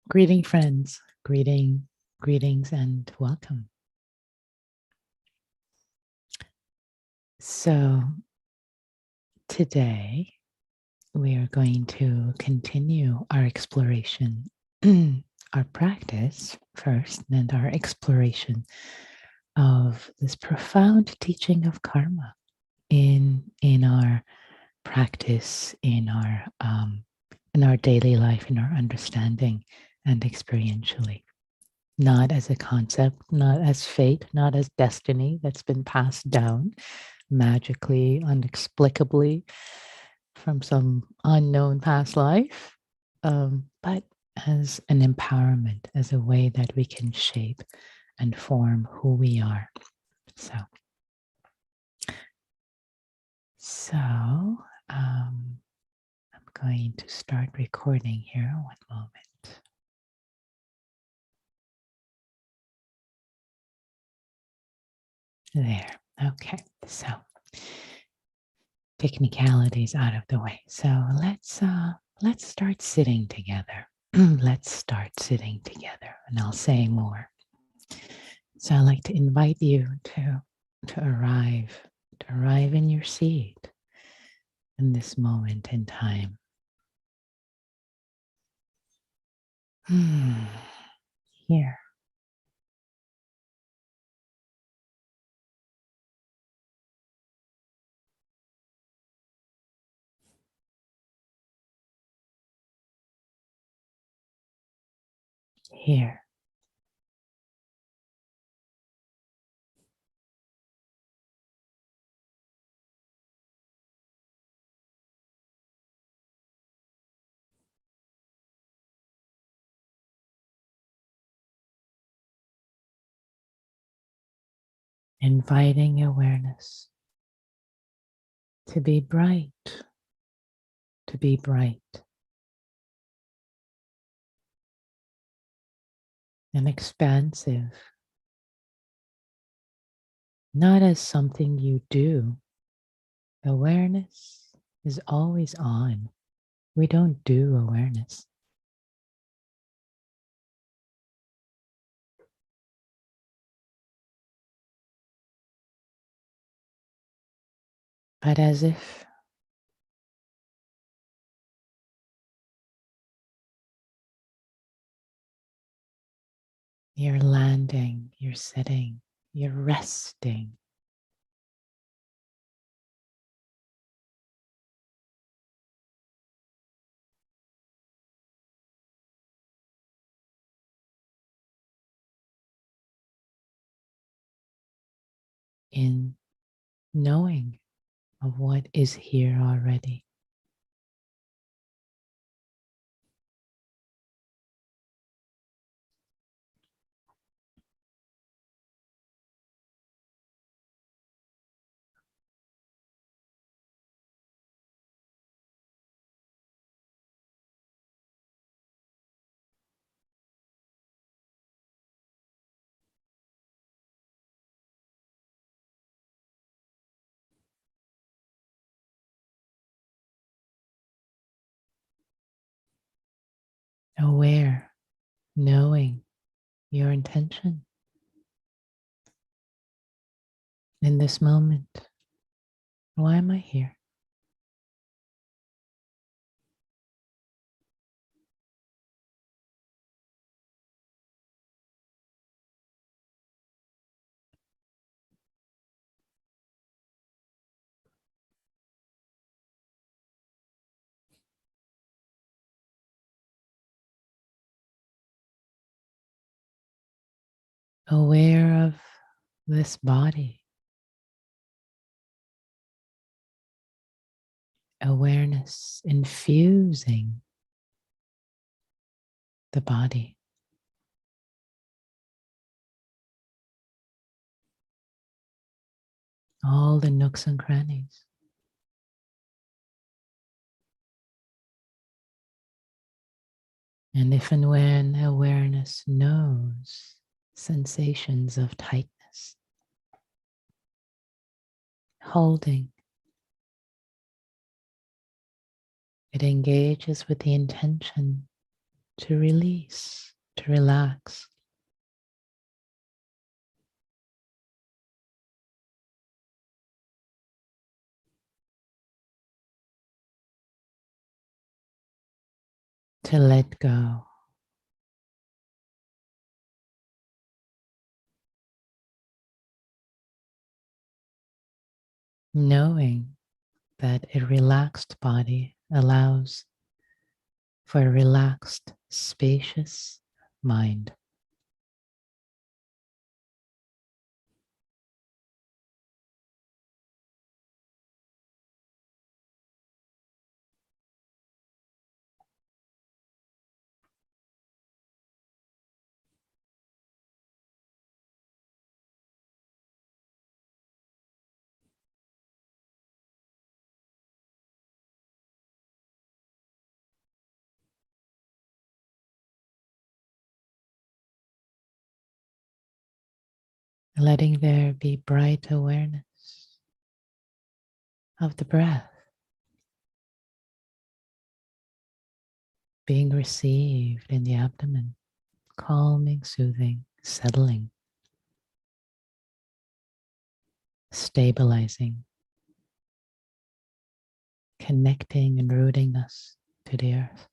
Greeting, friends. Greetings, and welcome. So, today we are going to continue our exploration, our practice first, and our exploration of this profound teaching of karma in our practice, in our daily life, in our understanding, and experientially. Not as a concept, not as fate, not as destiny that's been passed down magically, inexplicably from some unknown past life, but as an empowerment, as a way that we can shape and form who we are. So I'm going to start recording here. One moment. There. Okay. So technicalities out of the way. So let's start sitting together. Let's start sitting together, and I'll say more. So I'd like to invite you to arrive in your seat in this moment in time. Here. Here. Inviting awareness to be bright, and expansive, not as something you do. Awareness is always on. We don't do awareness. But as if you're landing, you're sitting, you're resting. In knowing of what is here already. Aware, knowing your intention in this moment. Why am I here? Aware of this body. Awareness infusing the body. All the nooks and crannies. And if and when awareness knows sensations of tightness, holding, it engages with the intention to release, to relax. To let go. Knowing that a relaxed body allows for a relaxed, spacious mind. Letting there be bright awareness of the breath being received in the abdomen, calming, soothing, settling, stabilizing, connecting and rooting us to the earth.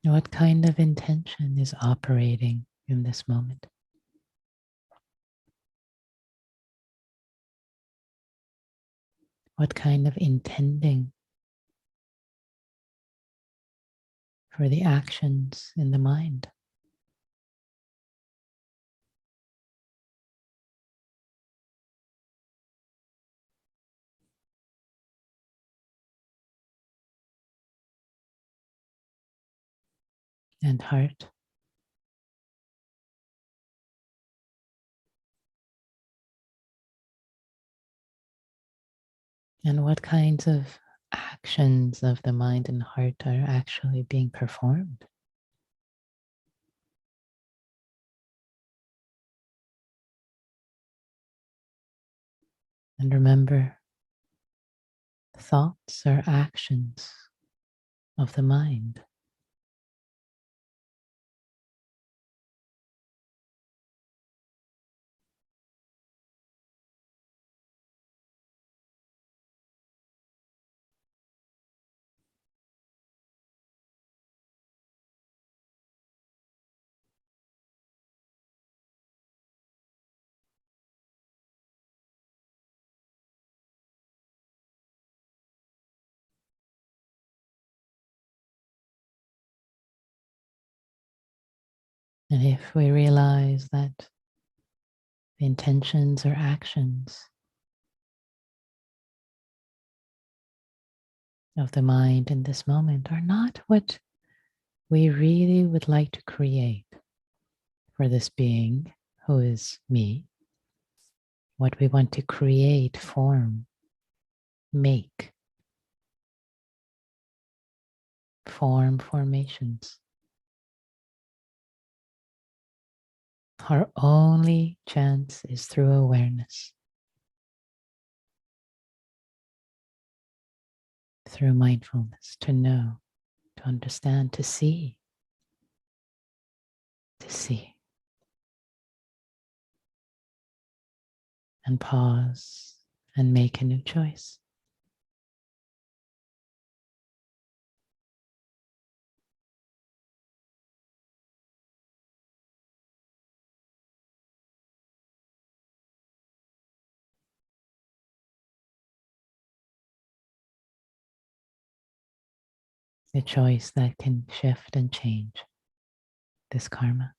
What kind of intention is operating in this moment? What kind of intending for the actions in the mind? And heart? And what kinds of actions of the mind and heart are actually being performed? And remember, thoughts are actions of the mind. And if we realize that the intentions or actions of the mind in this moment are not what we really would like to create for this being who is me, what we want to create, form, make, formations. Our only chance is through awareness, through mindfulness, to know, to understand, to see, and pause and make a new choice. A choice that can shift and change this karma.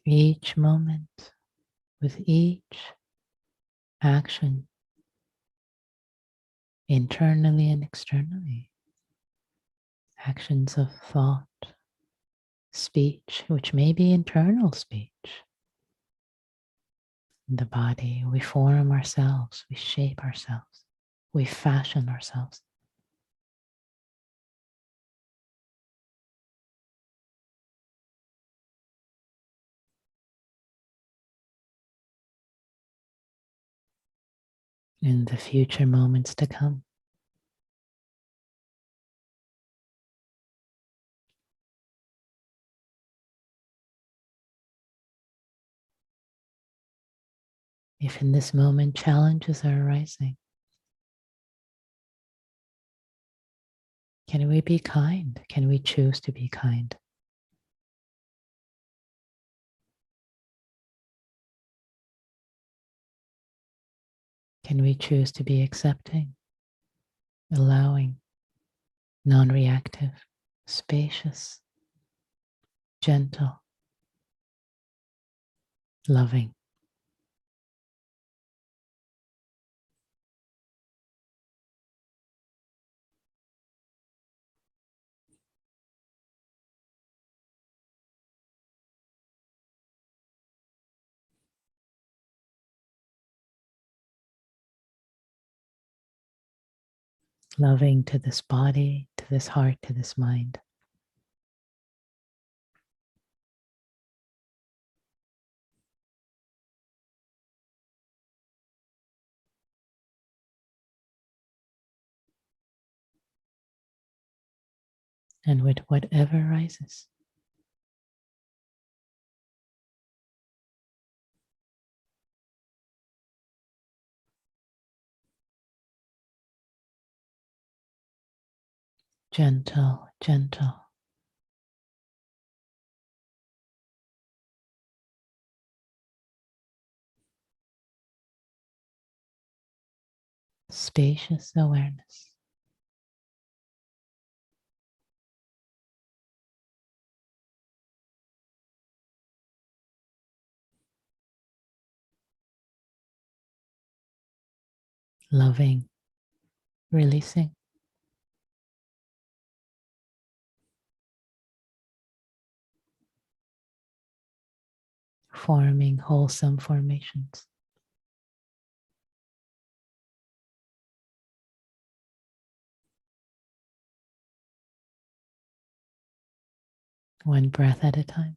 Each moment, with each action, internally and externally, actions of thought, speech, which may be internal speech. In the body, we form ourselves, we shape ourselves, we fashion ourselves. In the future moments to come, if in this moment challenges are arising, can we be kind? Can we choose to be kind? Can we choose to be accepting, allowing, non-reactive, spacious, gentle, loving? Loving to this body, to this heart, to this mind. And with whatever arises. Gentle, gentle. spacious awareness. Loving, releasing, forming wholesome formations. One breath at a time.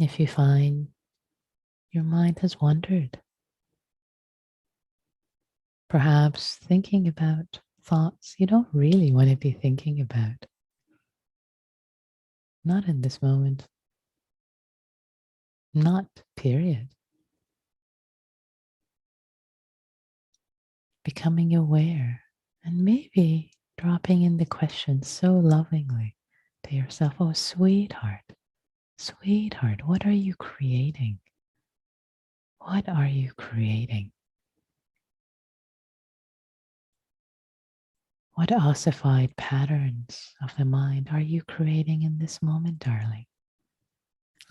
If you find your mind has wandered, perhaps thinking about thoughts you don't really want to be thinking about, not in this moment, not period. becoming aware, and maybe dropping in the question so lovingly to yourself, oh, sweetheart, sweetheart, what are you creating? What are you creating? What ossified patterns of the mind are you creating in this moment, darling?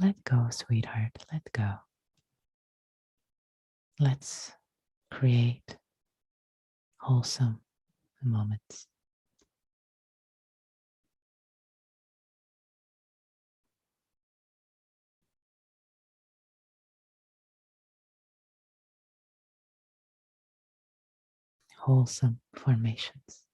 Let go, sweetheart, let go. Let's create wholesome moments. Wholesome formations.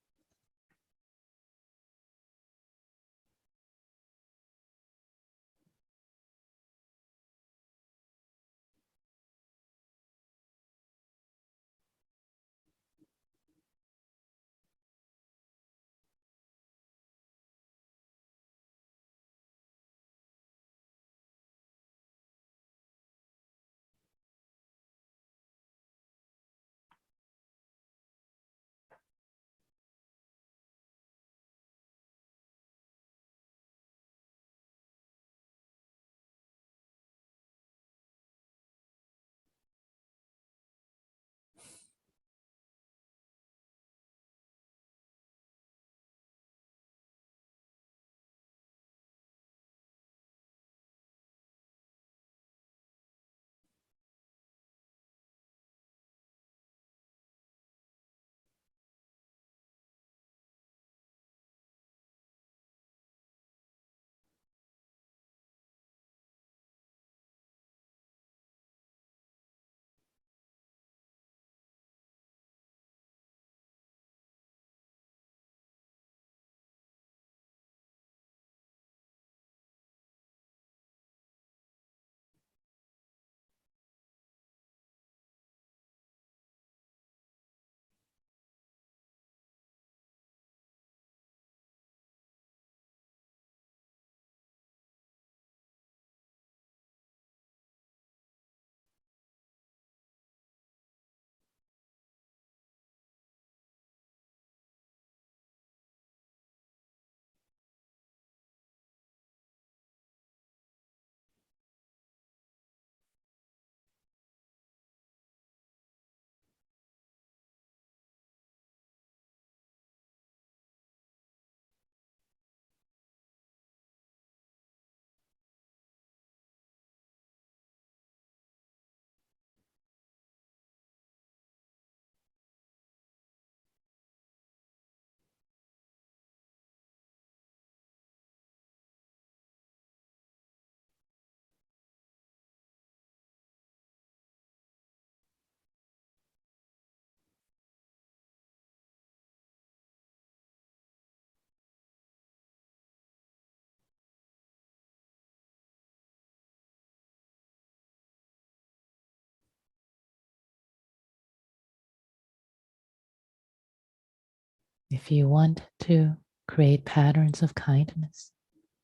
If you want to create patterns of kindness,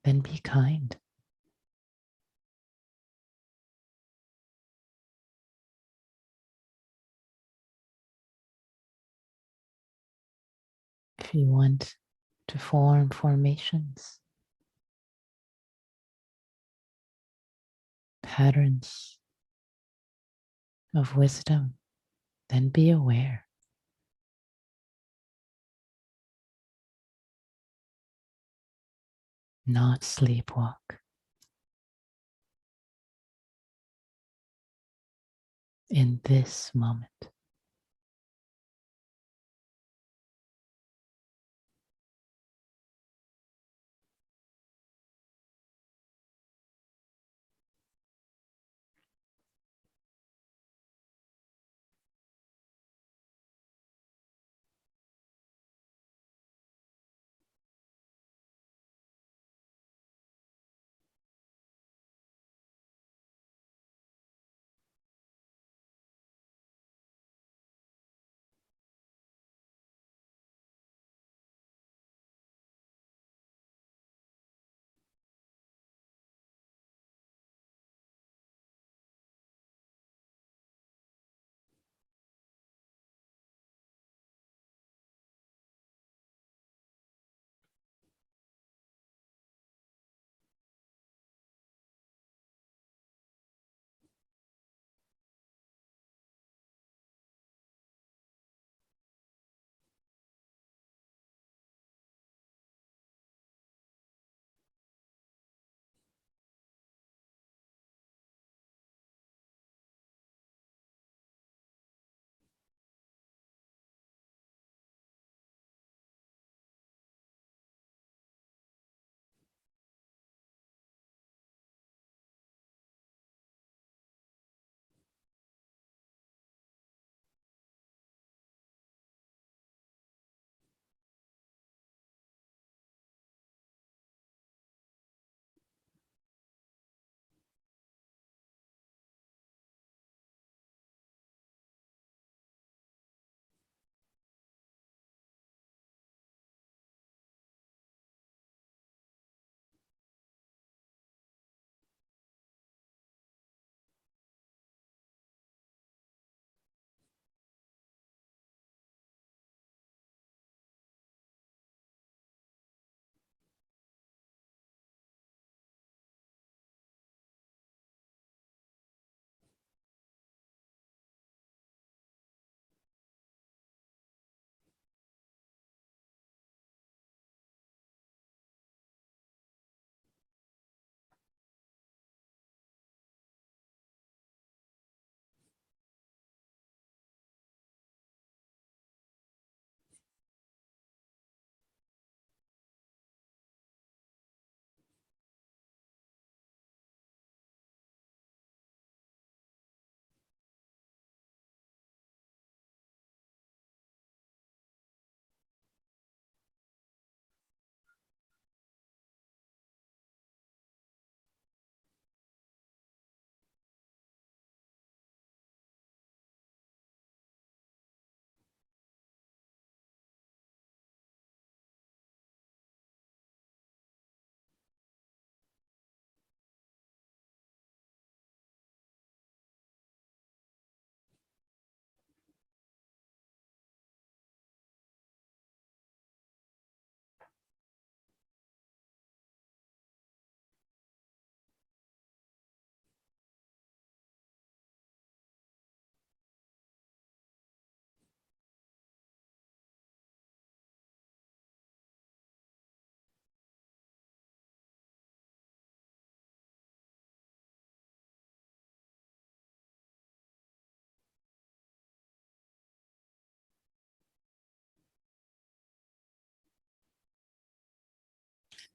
then be kind. If you want to form formations, patterns of wisdom, then be aware. Not sleepwalk. In this moment.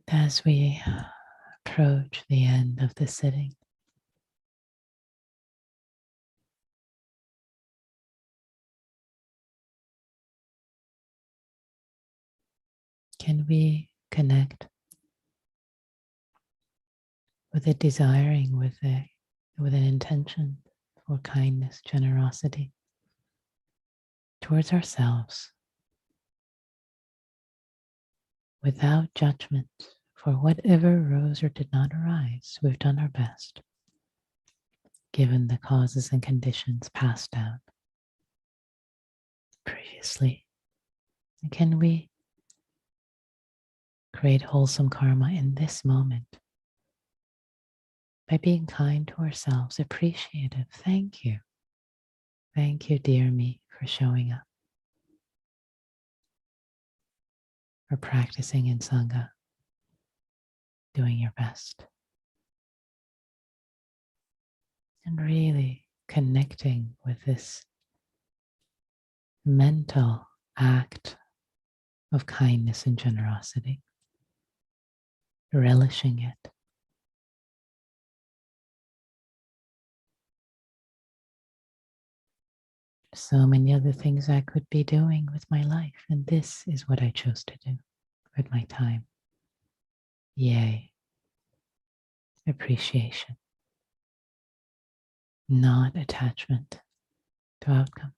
As we approach the end of the sitting, can we connect with a desiring, with an intention for kindness, generosity towards ourselves, without judgment for whatever arose or did not arise? We've done our best, given the causes and conditions passed down previously. And can we create wholesome karma in this moment by being kind to ourselves, appreciative? Thank you. Thank you, dear me, for showing up, for practicing in Sangha, doing your best, and really connecting with this mental act of kindness and generosity, relishing it. So many other things I could be doing with my life, and this is what I chose to do with my time. Yay. Appreciation, not attachment to outcome.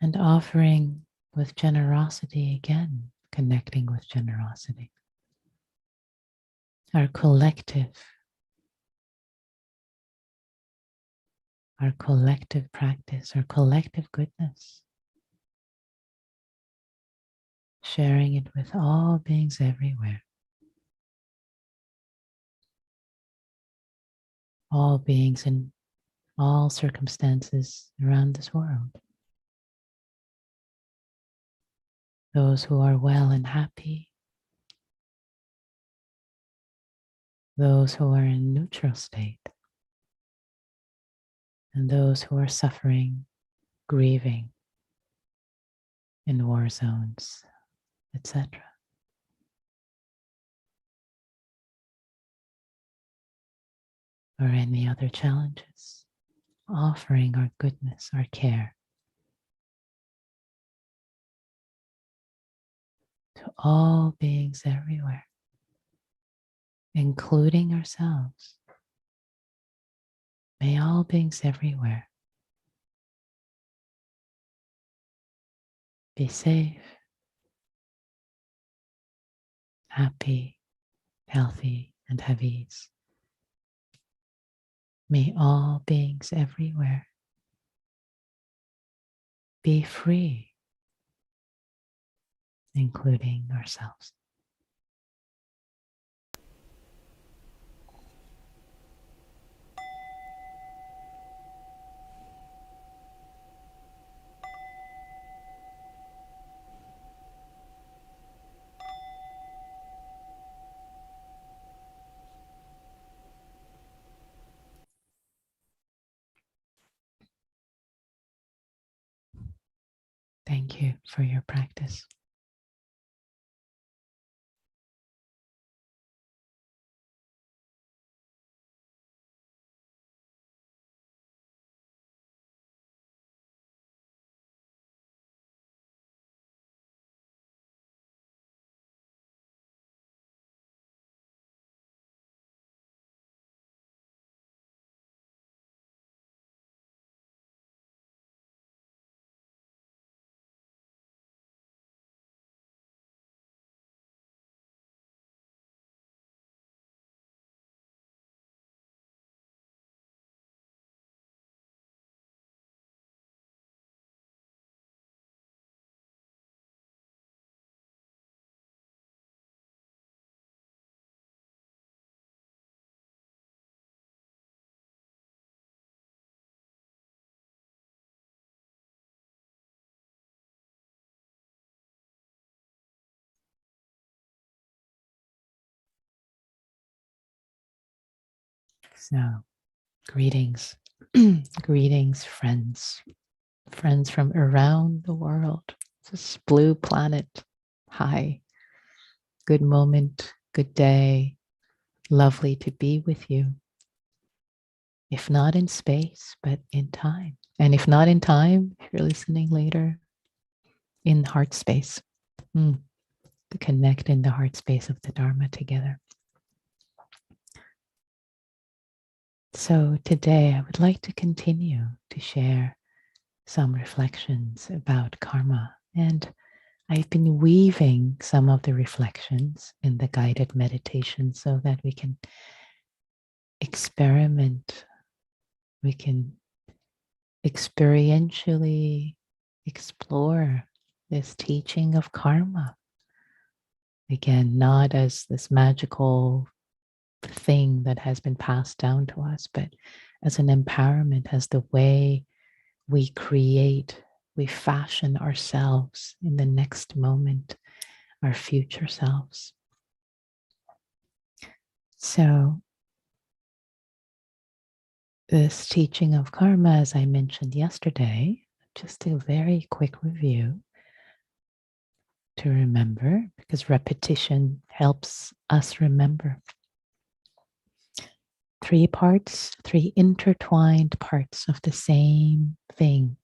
And offering with generosity again, connecting with generosity. Our collective practice, our collective goodness, sharing it with all beings everywhere, all beings in all circumstances around this world. Those who are well and happy, those who are in neutral state, and those who are suffering, grieving in war zones, etc. Or any other challenges, offering our goodness, our care to all beings everywhere, including ourselves. May all beings everywhere be safe, happy, healthy, and have ease. May all beings everywhere be free, including ourselves. Thank you for your practice. So, greetings, greetings, friends from around the world, this blue planet. Hi, good moment, good day. Lovely to be with you. If not in space, but in time. And if not in time, if you're listening later, in heart space. To connect in the heart space of the Dharma together. So today I would like to continue to share some reflections about karma. And I've been weaving some of the reflections in the guided meditation so that we can experiment, we can experientially explore this teaching of karma. Again, not as this magical thing that has been passed down to us, but as an empowerment, as the way we create, we fashion ourselves in the next moment, our future selves. So, this teaching of karma, as I mentioned yesterday, just a very quick review to remember, because repetition helps us remember. 3 parts, 3 intertwined parts of the same thing.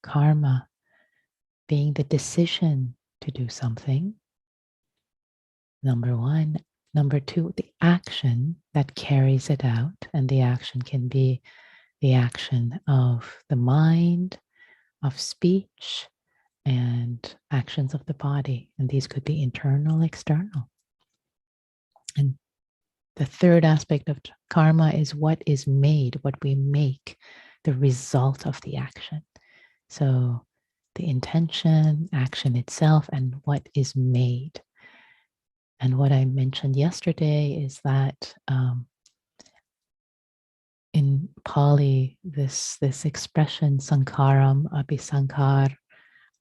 Karma being the decision to do something. Number 1. Number 2, the action that carries it out. And the action can be the action of the mind, of speech, and actions of the body. And these could be internal, external. And the third aspect of karma is what is made, what we make, the result of the action. So the intention, action itself, and what is made. And what I mentioned yesterday is that in Pali, this expression, sankharam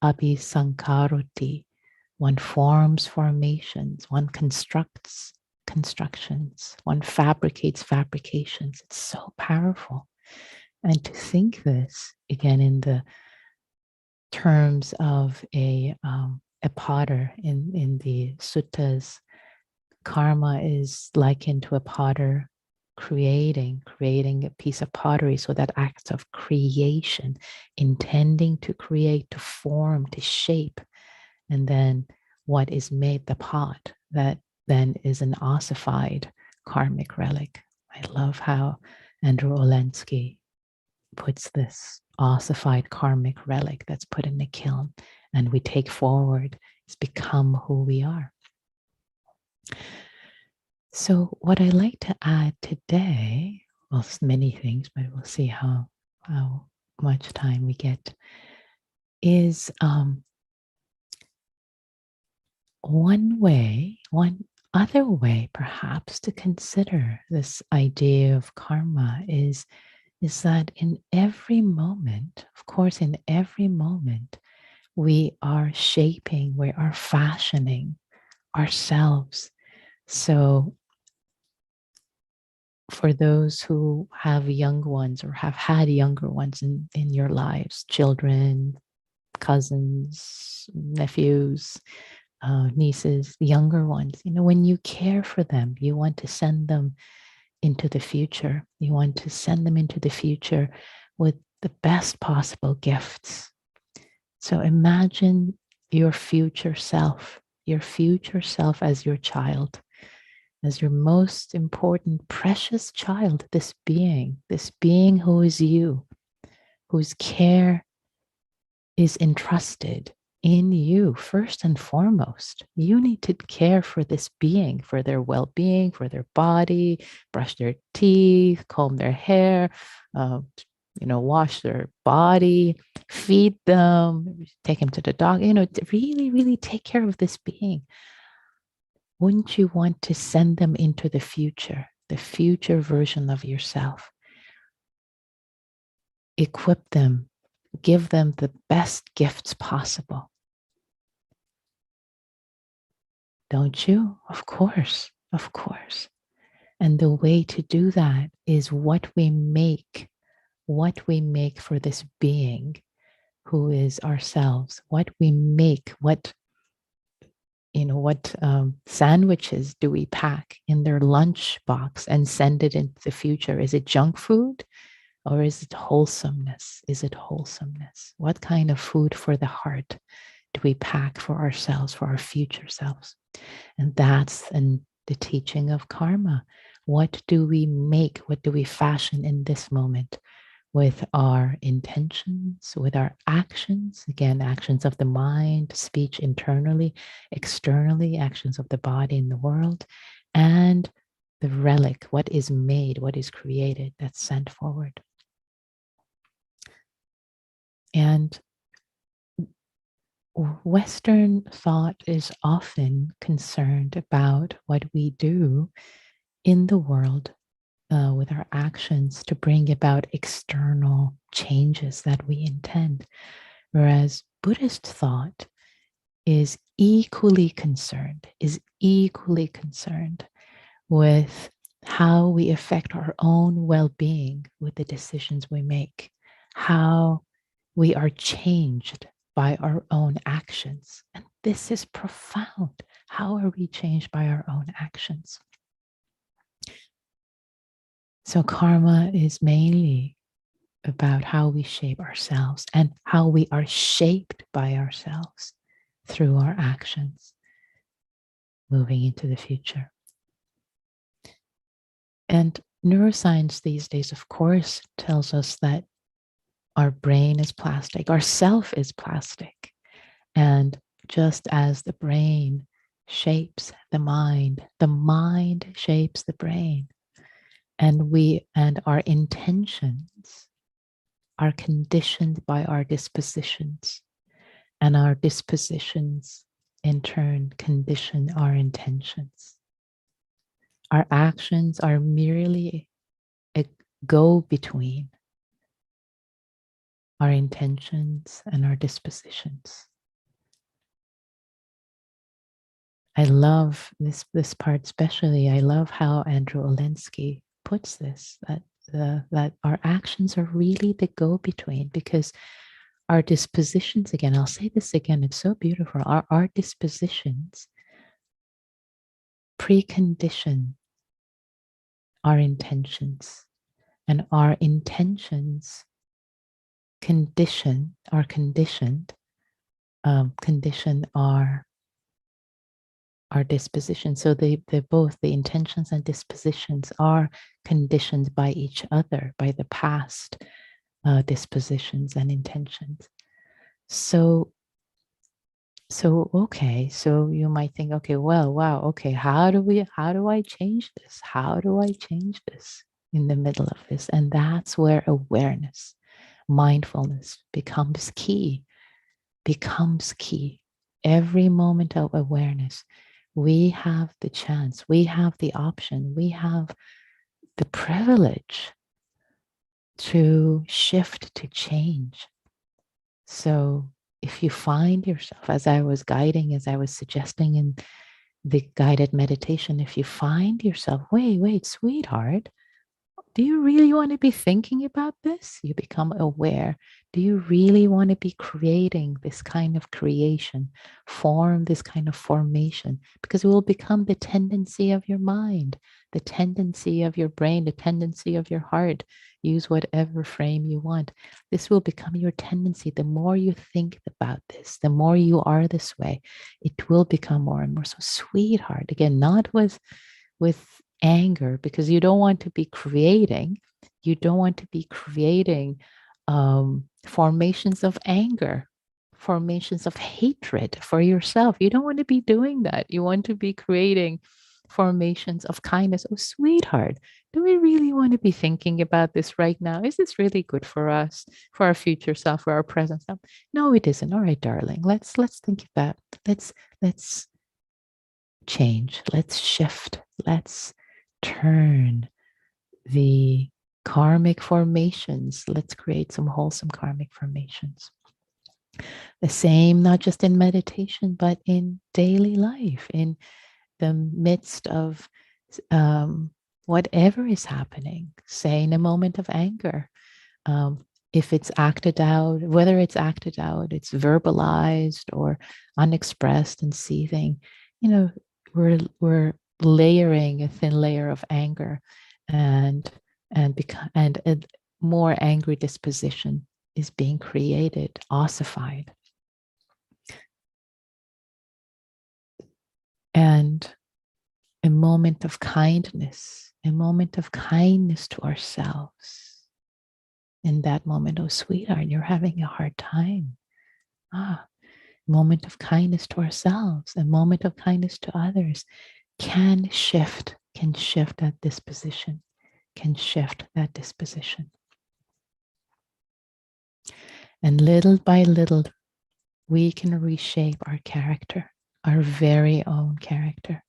abhisankaroti, one forms formations, one constructs constructions, one fabricates fabrications. It's so powerful. And to think this, again, in the terms of a potter in the suttas, karma is likened to a potter creating a piece of pottery. So that act of creation, intending to create, to form, to shape, and then what is made, the pot, that then is an ossified karmic relic. I love how Andrew Olensky puts this ossified karmic relic that's put in the kiln and we take forward, it's become who we are. So what I like to add today, well, many things, but we'll see how much time we get, is one other way perhaps to consider this idea of karma is that in every moment, of course, in every moment, we are shaping, we are fashioning ourselves. So for those who have young ones or have had younger ones in your lives, children, cousins, nephews, nieces, the younger ones, when you care for them, you want to send them into the future. You want to send them into the future with the best possible gifts. So imagine your future self as your child, as your most important, precious child, this being who is you, whose care is entrusted in you first and foremost. You need to care for this being, for their well-being, for their body, brush their teeth, comb their hair, wash their body, feed them, take them to the dog, really, really take care of this being. Wouldn't you want to send them into the future version of yourself? Equip them, give them the best gifts possible. Don't you? Of course, of course. And the way to do that is what we make for this being who is ourselves, what we make, what what sandwiches do we pack in their lunch box and send it into the future? Is it junk food or is it wholesomeness? Is it wholesomeness? What kind of food for the heart do we pack for ourselves, for our future selves? And that's the teaching of karma. What do we make? What do we fashion in this moment with our intentions, with our actions? Again, actions of the mind, speech internally, externally, actions of the body in the world, and the relic, what is made, what is created, that's sent forward. And Western thought is often concerned about what we do in the world with our actions to bring about external changes that we intend. Whereas Buddhist thought is equally concerned with how we affect our own well-being with the decisions we make, how we are changed by our own actions. And this is profound. How are we changed by our own actions? So karma is mainly about how we shape ourselves and how we are shaped by ourselves through our actions moving into the future. And neuroscience these days, of course, tells us that our brain is plastic, our self is plastic. And just as the brain shapes the mind shapes the brain. And our intentions are conditioned by our dispositions, and our dispositions in turn condition our intentions. Our actions are merely a go-between our intentions and our dispositions. I love this part especially. I love how Andrew Olendzki puts this, that our actions are really the go-between, because our dispositions, again, I'll say this again, it's so beautiful, our dispositions precondition our intentions, and our intentions condition our disposition. So they both, the intentions and dispositions, are conditioned by each other, by the past dispositions and intentions. So okay, so you might think, okay, well, wow, okay, how do I change this? How do I change this in the middle of this? And that's where awareness, mindfulness becomes key. Every moment of awareness, we have the chance, we have the option, we have the privilege to shift, to change. So if you find yourself, as I was suggesting in the guided meditation, if you find yourself, wait, sweetheart, do you really want to be thinking about this? You become aware. Do you really want to be creating this kind of creation, form this kind of formation? Because it will become the tendency of your mind, the tendency of your brain, the tendency of your heart. Use whatever frame you want. This will become your tendency. The more you think about this, the more you are this way, it will become more and more. So, sweetheart, again, not with anger, because you don't want to be creating formations of anger, formations of hatred for yourself. You don't want to be doing that. You want to be creating formations of kindness. Oh, sweetheart, do we really want to be thinking about this right now? Is this really good for us, for our future self, for our present self? No, it isn't. All right, darling, let's think about, let's change, let's shift, let's turn the karmic formations. Let's create some wholesome karmic formations. The same, not just in meditation, but in daily life, in the midst of whatever is happening, say in a moment of anger. If it's acted out, whether it's acted out, it's verbalized or unexpressed and seething, we're layering a thin layer of anger, and and a more angry disposition is being created, ossified. And a moment of kindness, to ourselves. In that moment, oh sweetheart, you're having a hard time. Ah, moment of kindness to ourselves, a moment of kindness to others can shift that disposition, can shift that disposition. And little by little, we can reshape our character, our very own character.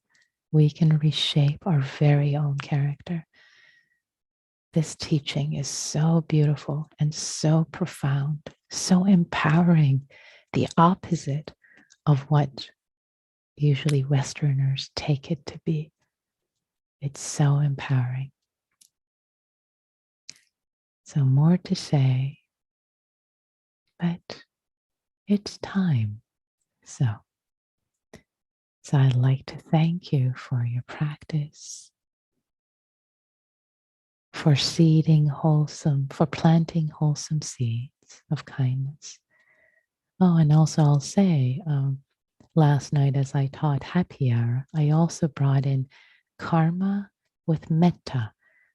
We can reshape our very own character. This teaching is so beautiful and so profound, so empowering, the opposite of what usually Westerners take it to be. It's so empowering. So more to say, but it's time. So I'd like to thank you for your practice, for planting wholesome seeds of kindness. Oh, and also I'll say, last night as I taught happy hour, I also brought in karma with metta,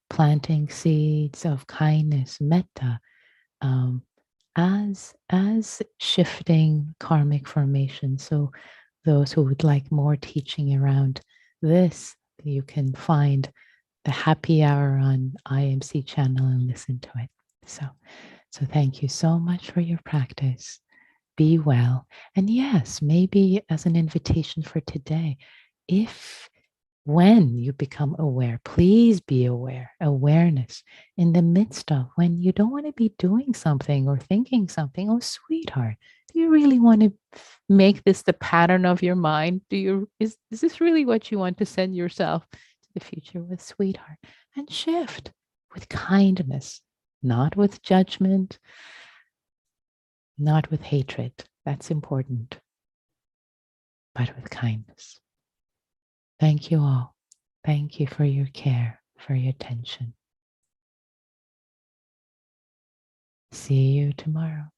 planting seeds of kindness, metta, as shifting karmic formation. So those who would like more teaching around this, you can find the happy hour on IMC channel and listen to it. So thank you so much for your practice. Be well. And yes, maybe as an invitation for today, when you become aware, please be aware, awareness in the midst of when you don't want to be doing something or thinking something. Oh, sweetheart, do you really want to make this the pattern of your mind? Is this really what you want to send yourself to the future with, sweetheart? And shift with kindness, not with judgment, not with hatred. That's important, but with kindness. Thank you all. Thank you for your care, for your attention. See you tomorrow.